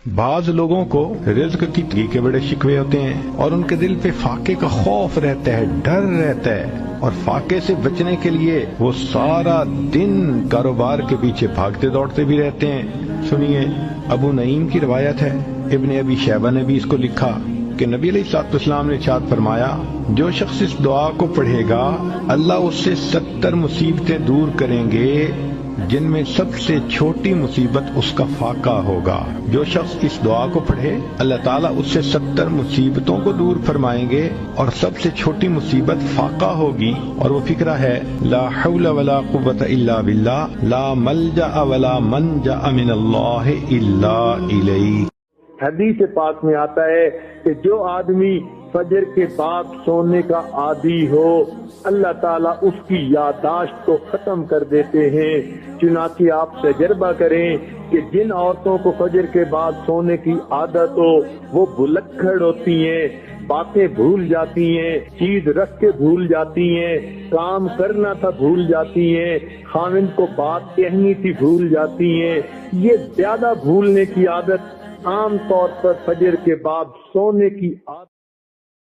بعض لوگوں کو رزق کی تنگی کے بڑے شکوے ہوتے ہیں اور ان کے دل پہ فاقے کا خوف رہتا ہے، ڈر رہتا ہے، اور فاقے سے بچنے کے لیے وہ سارا دن کاروبار کے پیچھے بھاگتے دوڑتے بھی رہتے ہیں۔ سنیے، ابو نعیم کی روایت ہے، ابن ابی شیبہ نے بھی اس کو لکھا کہ نبی علیہ الصلوۃ والسلام نے ارشاد فرمایا، جو شخص اس دعا کو پڑھے گا اللہ اس سے 70 مصیبتیں دور کریں گے جن میں سب سے چھوٹی مصیبت اس کا فاقہ ہوگا۔ جو شخص اس دعا کو پڑھے اللہ تعالیٰ اس سے 70 مصیبتوں کو دور فرمائیں گے اور سب سے چھوٹی مصیبت فاقہ ہوگی، اور وہ فکرہ ہے لا حول ولا قوت الا باللہ، لا ملجأ ولا منجأ من اللہ الا الیہ۔ حدیث پاک میں آتا ہے کہ جو آدمی فجر کے بعد سونے کا عادی ہو اللہ تعالیٰ اس کی یادداشت کو ختم کر دیتے ہیں۔ چنانچہ آپ تجربہ کریں کہ جن عورتوں کو فجر کے بعد سونے کی عادت ہو وہ بھلکڑ ہوتی ہیں، باتیں بھول جاتی ہیں، چیز رکھ کے بھول جاتی ہیں، کام کرنا تھا بھول جاتی ہیں، خاوند کو بات کہنی تھی بھول جاتی ہیں۔ یہ زیادہ بھولنے کی عادت عام طور پر فجر کے بعد سونے کی عادت